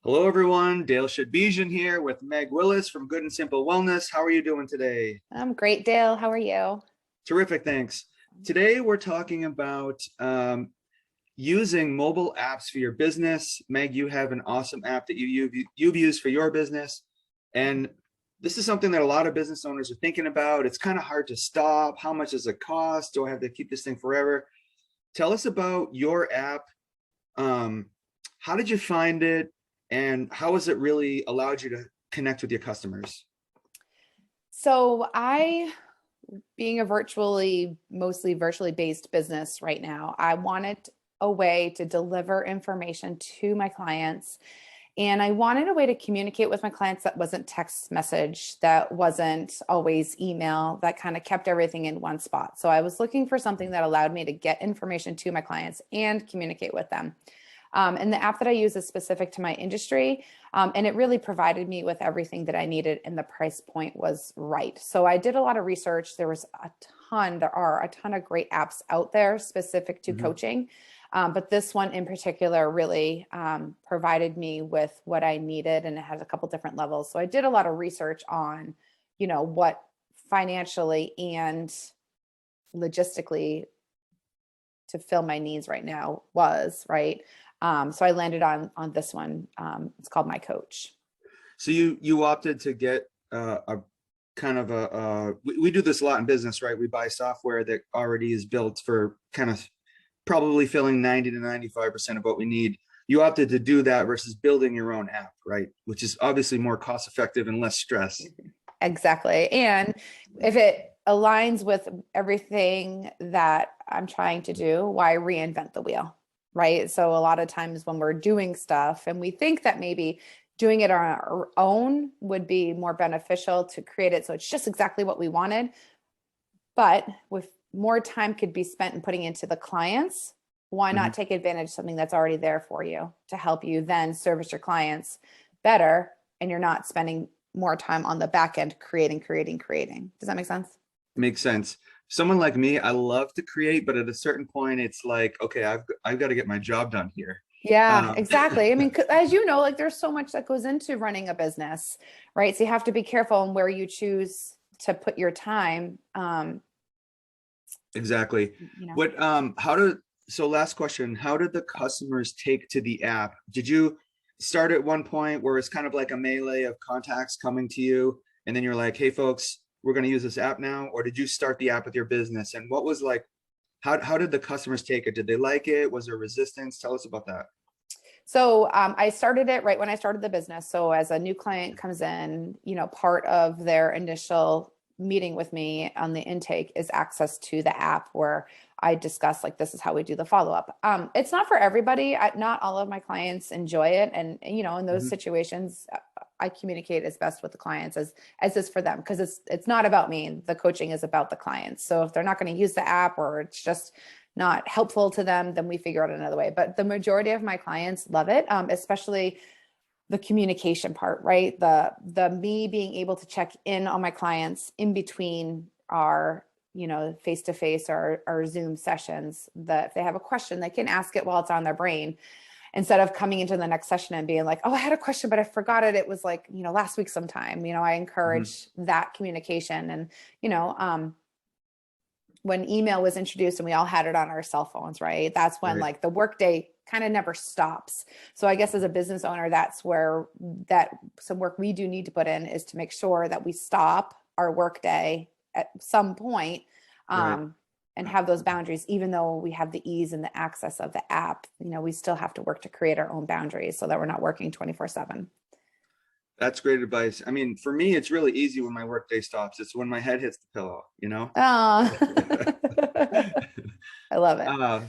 Hello, everyone. Dale Shadbejian here with Meg Willis from Good and Simple Wellness. How are you doing today? I'm great, Dale. How are you? Terrific, thanks. Today, we're talking about using mobile apps for your business. Meg, you have an awesome app that you've used for your business. And this is something that a lot of business owners are thinking about. It's kind of hard to stop. How much does it cost? Do I have to keep this thing forever? Tell us about your app. How did you find it? And how has it really allowed you to connect with your customers? Being a mostly virtually based business right now, I wanted a way to deliver information to my clients. And I wanted a way to communicate with my clients that wasn't text message, that wasn't always email, that kind of kept everything in one spot. So I was looking for something that allowed me to get information to my clients and communicate with them. And the app that I use is specific to my industry. And it really provided me with everything that I needed, and the price point was right. So I did a lot of research. There are a ton of great apps out there specific to coaching. But this one in particular really provided me with what I needed, and it has a couple different levels. So I did a lot of research on, what financially and logistically to fill my needs right now was right. So I landed on this one. It's called My Coach. So you opted to get a kind of we do this a lot in business, right? We buy software that already is built for kind of probably filling 90 to 95% of what we need. You opted to do that versus building your own app, right? Which is obviously more cost effective and less stress. Exactly. And if it aligns with everything that I'm trying to do, why reinvent the wheel? Right. So a lot of times when we're doing stuff and we think that maybe doing it on our own would be more beneficial to create it so it's just exactly what we wanted. But with more time could be spent in putting into the clients, why not take advantage of something that's already there for you to help you then service your clients better, and you're not spending more time on the back end creating. Does that make sense? Makes sense. Someone like me, I love to create, but at a certain point, it's like, okay, I've got to get my job done here. Yeah, Um, exactly. I mean, as you know, like there's so much that goes into running a business, right? So you have to be careful in where you choose to put your time. exactly. You know. What how did so last question, how did the customers take to the app? Did you start at one point where it's kind of like a melee of contacts coming to you, and then you're like, hey folks, we're going to use this app now? Or did you start the app with your business? And what was like, how did the customers take it? Did they like it? Was there resistance? Tell us about that. So I started it right when I started the business. So as a new client comes in, part of their initial meeting with me on the intake is access to the app where I discuss like this is how we do the follow-up. It's not for everybody. Not all of my clients enjoy it, and in those situations, I communicate as best with the clients as is for them, because it's not about me. The coaching is about the clients. So if they're not going to use the app, or it's just not helpful to them, then we figure out another way. But the majority of my clients love it, especially the communication part, right? The me being able to check in on my clients in between our face-to-face or Zoom sessions, that if they have a question, they can ask it while it's on their brain, instead of coming into the next session and being like, oh, I had a question, but I forgot it. It was like, last week sometime. I encourage that communication. And, when email was introduced and we all had it on our cell phones, right? That's when like the workday kind of never stops. So I guess as a business owner, that's where some work we do need to put in is to make sure that we stop our workday at some point, and have those boundaries. Even though we have the ease and the access of the app, we still have to work to create our own boundaries so that we're not working 24/7. That's great advice. I mean, for me, it's really easy when my workday stops. It's when my head hits the pillow. Oh, I love it.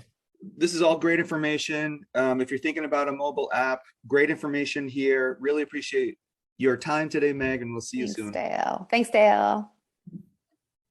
This is all great information. If you're thinking about a mobile app, great information here. Really appreciate your time today, Meg, and we'll see you soon. Thanks, Dale.